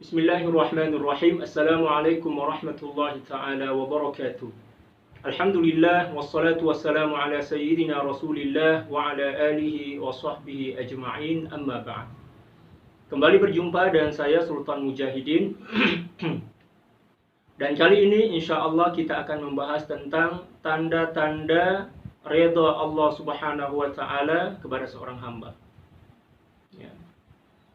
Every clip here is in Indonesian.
Bismillahirrahmanirrahim. Assalamualaikum warahmatullahi ta'ala wabarakatuh. Alhamdulillah wassalatu wassalamu ala sayyidina Rasulillah wa ala alihi wa sahbihi ajma'in, amma ba'd. Kembali berjumpa dengan saya Sultan Mujahidin. Dan kali ini insyaallah kita akan membahas tentang tanda-tanda redha Allah Subhanahu wa taala kepada seorang hamba. Ya.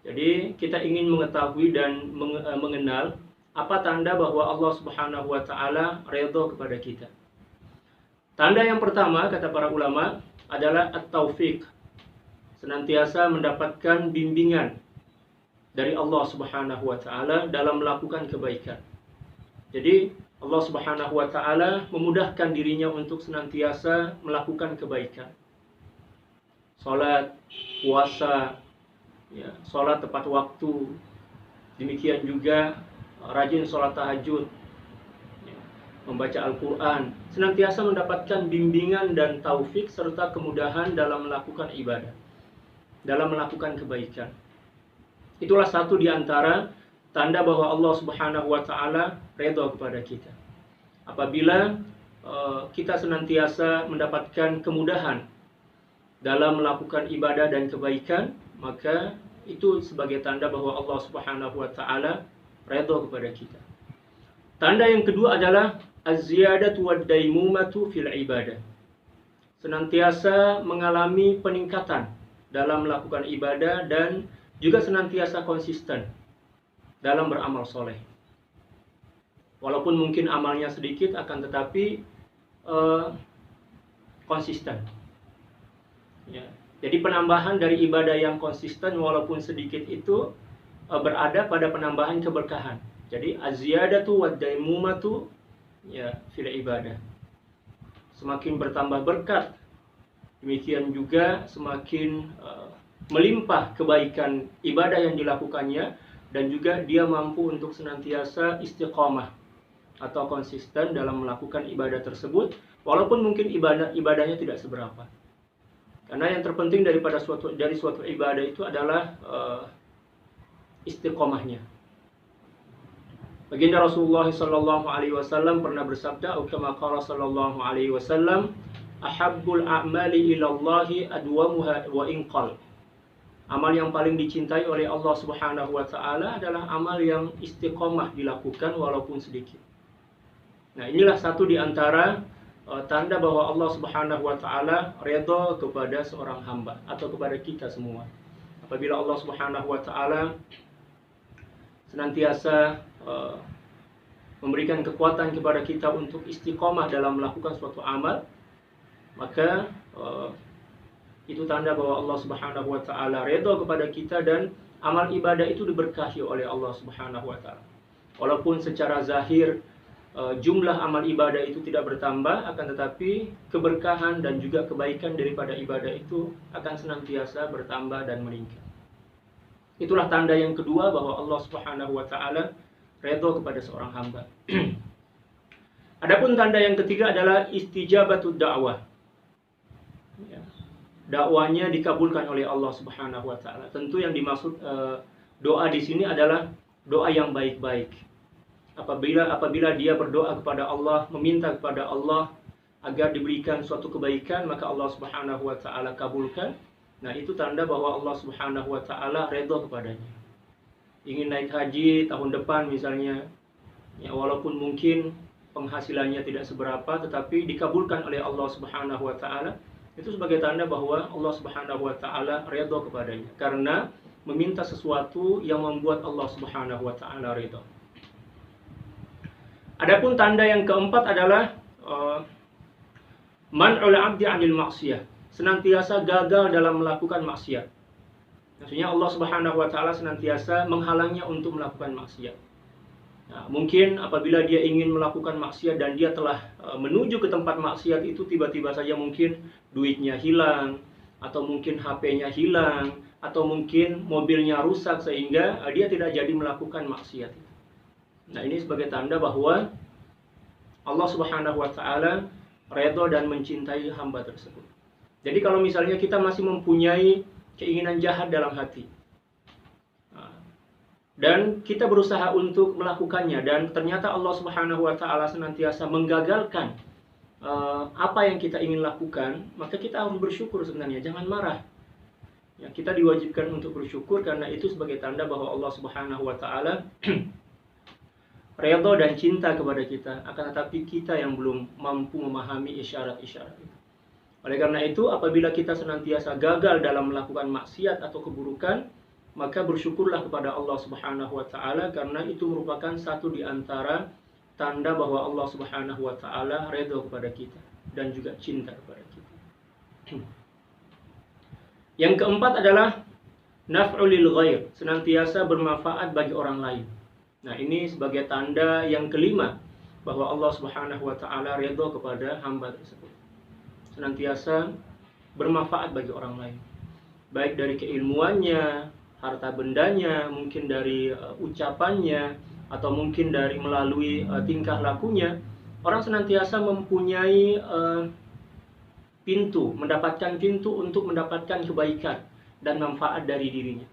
Jadi kita ingin mengetahui dan mengenal apa tanda bahwa Allah Subhanahu wa taala redha kepada kita. Tanda yang pertama kata para ulama adalah at-taufiq. Senantiasa mendapatkan bimbingan dari Allah Subhanahu wa taala dalam melakukan kebaikan. Jadi Allah Subhanahu wa taala memudahkan dirinya untuk senantiasa melakukan kebaikan. Salat, puasa, ya, sholat tepat waktu, demikian juga rajin sholat tahajud, ya, membaca Al-Quran, senantiasa mendapatkan bimbingan dan taufik serta kemudahan dalam melakukan ibadah, dalam melakukan kebaikan. Itulah satu di antara tanda bahwa Allah Subhanahu wa taala redha kepada kita. Apabila kita senantiasa mendapatkan kemudahan dalam melakukan ibadah dan kebaikan, maka itu sebagai tanda bahwa Allah Subhanahu wa taala redha kepada kita. Tanda yang kedua adalah az-ziyadatu wad-daimumatu fil ibadah. Senantiasa mengalami peningkatan dalam melakukan ibadah dan juga senantiasa konsisten dalam beramal soleh. Walaupun mungkin amalnya sedikit, akan tetapi konsisten. Ya. Jadi penambahan dari ibadah yang konsisten walaupun sedikit itu berada pada penambahan keberkahan. Jadi az-ziyadatu wad-daimumatu ya fil ibadah. Semakin bertambah berkat, demikian juga semakin melimpah kebaikan ibadah yang dilakukannya, dan juga dia mampu untuk senantiasa istiqamah atau konsisten dalam melakukan ibadah tersebut walaupun mungkin ibadahnya tidak seberapa. Karena yang terpenting dari suatu ibadah itu adalah istiqomahnya. Baginda Rasulullah sallallahu alaihi wasallam pernah bersabda, kama qala sallallahu alaihi wasallam, ahabbul a'mali ilallahi adwamuha wa inqal. Amal yang paling dicintai oleh Allah Subhanahu wa taala adalah amal yang istiqomah dilakukan walaupun sedikit. Nah, inilah satu di antara tanda bahwa Allah Subhanahu wa taala redha kepada seorang hamba atau kepada kita semua. Apabila Allah Subhanahu wa taala senantiasa memberikan kekuatan kepada kita untuk istiqomah dalam melakukan suatu amal, maka itu tanda bahwa Allah Subhanahu wa taala redha kepada kita dan amal ibadah itu diberkahi oleh Allah Subhanahu wa taala. Walaupun secara zahir jumlah amal ibadah itu tidak bertambah, akan tetapi keberkahan dan juga kebaikan daripada ibadah itu akan senantiasa bertambah dan meningkat. Itulah tanda yang kedua bahwa Allah Subhanahu wa taala redha kepada seorang hamba. Adapun tanda yang ketiga adalah istijabatud da'wah. Ya. Dakwanya dikabulkan oleh Allah Subhanahu wa taala. Tentu yang dimaksud doa di sini adalah doa yang baik-baik. Apabila dia berdoa kepada Allah, meminta kepada Allah agar diberikan suatu kebaikan, maka Allah Subhanahu wa taala kabulkan. Nah, itu tanda bahwa Allah Subhanahu wa taala redha kepadanya. Ingin naik haji tahun depan misalnya, ya walaupun mungkin penghasilannya tidak seberapa, tetapi dikabulkan oleh Allah Subhanahu wa taala. Itu sebagai tanda bahwa Allah Subhanahu wa taala redha kepadanya karena meminta sesuatu yang membuat Allah Subhanahu wa taala redha. Adapun tanda yang keempat adalah man'ul 'abdi 'anil maksiyah. Senantiasa gagal dalam melakukan maksiat. Maksudnya Allah Subhanahu wa taala senantiasa menghalangnya untuk melakukan maksiat. Nah, mungkin apabila dia ingin melakukan maksiat dan dia telah menuju ke tempat maksiat itu, tiba-tiba saja mungkin duitnya hilang, atau mungkin HP-nya hilang, atau mungkin mobilnya rusak sehingga dia tidak jadi melakukan maksiat itu. Nah, ini sebagai tanda bahwa Allah Subhanahu wa taala redha dan mencintai hamba tersebut. Jadi kalau misalnya kita masih mempunyai keinginan jahat dalam hati, dan kita berusaha untuk melakukannya, dan ternyata Allah Subhanahu wa taala senantiasa menggagalkan apa yang kita ingin lakukan, maka kita harus bersyukur sebenarnya, jangan marah. Ya, kita diwajibkan untuk bersyukur karena itu sebagai tanda bahwa Allah Subhanahu wa taala redha dan cinta kepada kita, akan tetapi kita yang belum mampu memahami isyarat-isyarat itu. Oleh karena itu, apabila kita senantiasa gagal dalam melakukan maksiat atau keburukan, maka bersyukurlah kepada Allah Subhanahu wa taala, karena itu merupakan satu di antara tanda bahwa Allah Subhanahu wa taala redha kepada kita dan juga cinta kepada kita. Yang keempat adalah naf'u lil ghair, senantiasa bermanfaat bagi orang lain. Nah, ini sebagai tanda yang kelima bahwa Allah Subhanahu wa taala redha kepada hamba tersebut. Senantiasa bermanfaat bagi orang lain. Baik dari keilmuannya, harta bendanya, mungkin dari ucapannya, atau mungkin dari melalui tingkah lakunya. Orang senantiasa mempunyai pintu, mendapatkan pintu untuk mendapatkan kebaikan dan manfaat dari dirinya.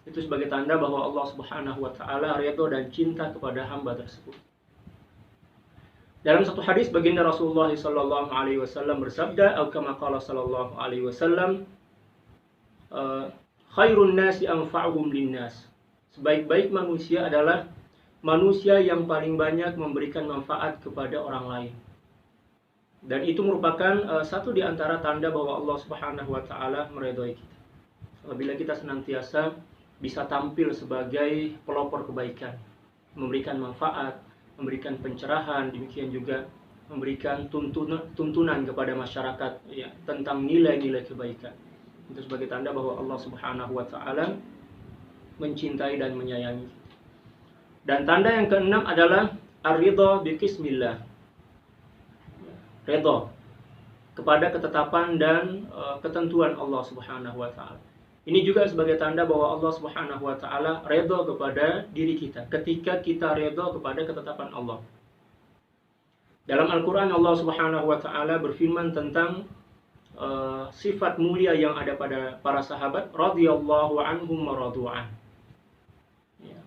Itu sebagai tanda bahwa Allah Subhanahu wa taala redha dan cinta kepada hamba tersebut. Dalam satu hadis baginda Rasulullah sallallahu alaihi wasallam bersabda, atau kama qala sallallahu alaihi wasallam, khairun nasi anfa'uhum linnas. Sebaik-baik manusia adalah manusia yang paling banyak memberikan manfaat kepada orang lain. Dan itu merupakan satu di antara tanda bahwa Allah Subhanahu wa taala meridhai kita. Apabila kita senantiasa bisa tampil sebagai pelopor kebaikan, memberikan manfaat, memberikan pencerahan, demikian juga memberikan tuntunan kepada masyarakat ya, tentang nilai-nilai kebaikan. Itu sebagai tanda bahwa Allah Subhanahu wa taala mencintai dan menyayangi. Dan tanda yang keenam adalah ar-ridha bi qismillah. Ridha kepada ketetapan dan ketentuan Allah Subhanahu wa taala. Ini juga sebagai tanda bahwa Allah Subhanahu wa taala redha kepada diri kita ketika kita redha kepada ketetapan Allah. Dalam Al-Qur'an Allah Subhanahu wa taala berfirman tentang sifat mulia yang ada pada para sahabat, radhiyallahu anhum wa radu'an. Ya.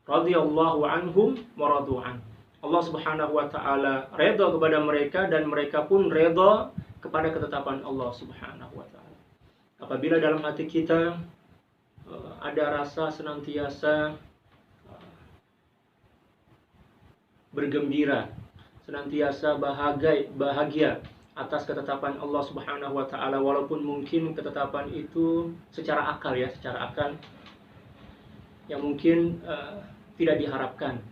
Radhiyallahu anhum wa radu'an. Allah Subhanahu wa taala redha kepada mereka dan mereka pun redha kepada ketetapan Allah Subhanahu wa taala. Apabila dalam hati kita ada rasa senantiasa bergembira, senantiasa bahagia atas ketetapan Allah Subhanahu wa taala, walaupun mungkin ketetapan itu secara akal yang mungkin tidak diharapkan,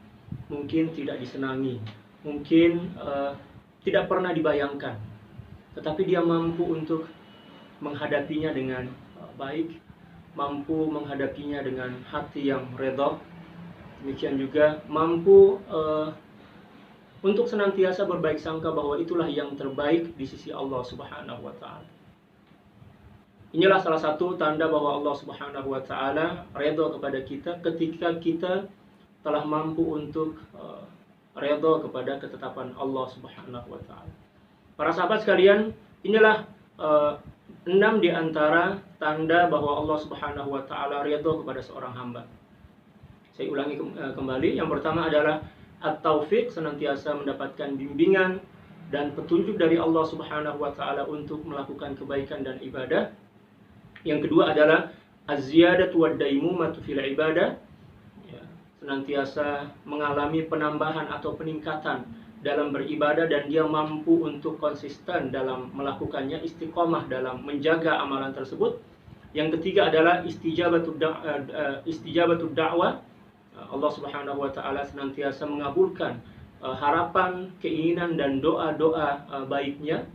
mungkin tidak disenangi, mungkin tidak pernah dibayangkan, tetapi dia mampu untuk menghadapinya dengan baik, mampu menghadapinya dengan hati yang redha, demikian juga mampu untuk senantiasa berbaik sangka bahwa itulah yang terbaik di sisi Allah Subhanahu wa taala. Inilah salah satu tanda bahwa Allah Subhanahu wa taala redha kepada kita ketika kita telah mampu untuk redha kepada ketetapan Allah Subhanahu wa taala. Para sahabat sekalian, inilah 6 di antara tanda bahwa Allah Subhanahu wa taala redha kepada seorang hamba. Saya ulangi kembali. Yang pertama adalah at-taufiq, senantiasa mendapatkan bimbingan dan petunjuk dari Allah Subhanahu wa taala untuk melakukan kebaikan dan ibadah. Yang kedua adalah az-ziyadatu wad-daimumatu fil ibadah. Ya, senantiasa mengalami penambahan atau peningkatan dalam beribadah dan dia mampu untuk konsisten dalam melakukannya, istiqomah dalam menjaga amalan tersebut. Yang ketiga adalah istijabatud da'wah. Allah Subhanahu wa taala senantiasa mengabulkan harapan, keinginan dan doa-doa baiknya.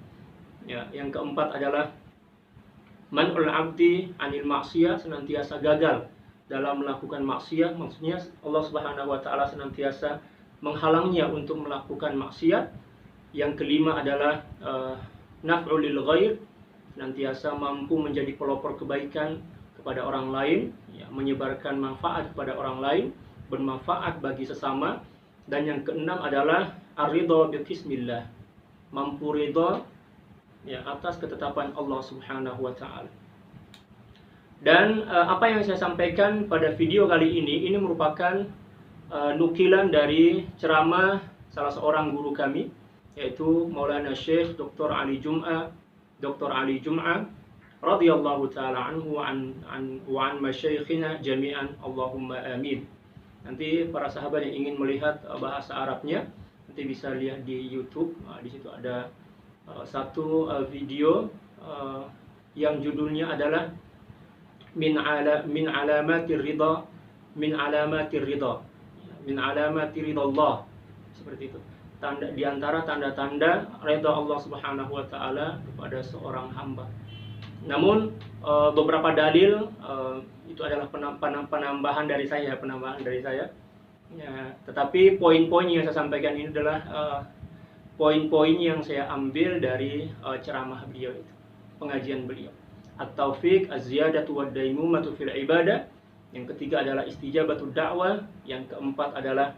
Ya, yang keempat adalah man'ul 'abdi 'anil ma'siyah, senantiasa gagal dalam melakukan maksiat. Maksudnya Allah Subhanahu wa taala senantiasa menghalangnya untuk melakukan maksiat. Yang kelima adalah naf'u lil ghair, senantiasa mampu menjadi pelopor kebaikan kepada orang lain, ya, menyebarkan manfaat kepada orang lain, bermanfaat bagi sesama. Dan yang keenam adalah ar-ridha bi qismillah, mampu ridha ya atas ketetapan Allah Subhanahu wa taala. Dan apa yang saya sampaikan pada video kali ini merupakan nukilan dari ceramah salah seorang guru kami, yaitu Maulana Syekh Dr. Ali Jum'ah radhiyallahu taala anhu wa an masyayikhina jami'an, Allahumma amin. Nanti para sahabat yang ingin melihat bahasa Arabnya nanti bisa lihat di YouTube. Di situ ada satu video yang judulnya adalah min alamatir ridha min alamatir ridha Allah, seperti itu. Di antara tanda-tanda redha Allah Subhanahu wa taala kepada seorang hamba. Namun beberapa dalil itu adalah penambahan dari saya. Ya, tetapi poin-poin yang saya sampaikan ini adalah poin-poin yang saya ambil dari ceramah beliau itu, pengajian beliau. At-taufiq, az-ziyadatu wad-daimumatu fil ibadah. Yang ketiga adalah istijabatud da'wah. Yang keempat adalah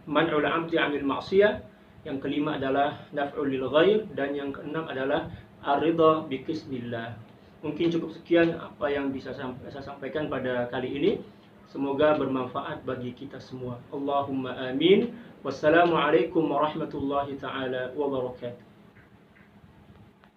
man'ul amti 'anil ma'siyah. Yang kelima adalah naf'ul lil ghair, dan yang keenam adalah ar-ridha bi qismillah. Mungkin cukup sekian apa yang bisa saya sampaikan pada kali ini. Semoga bermanfaat bagi kita semua. Allahumma amin. Wassalamualaikum warahmatullahi taala wabarakatuh.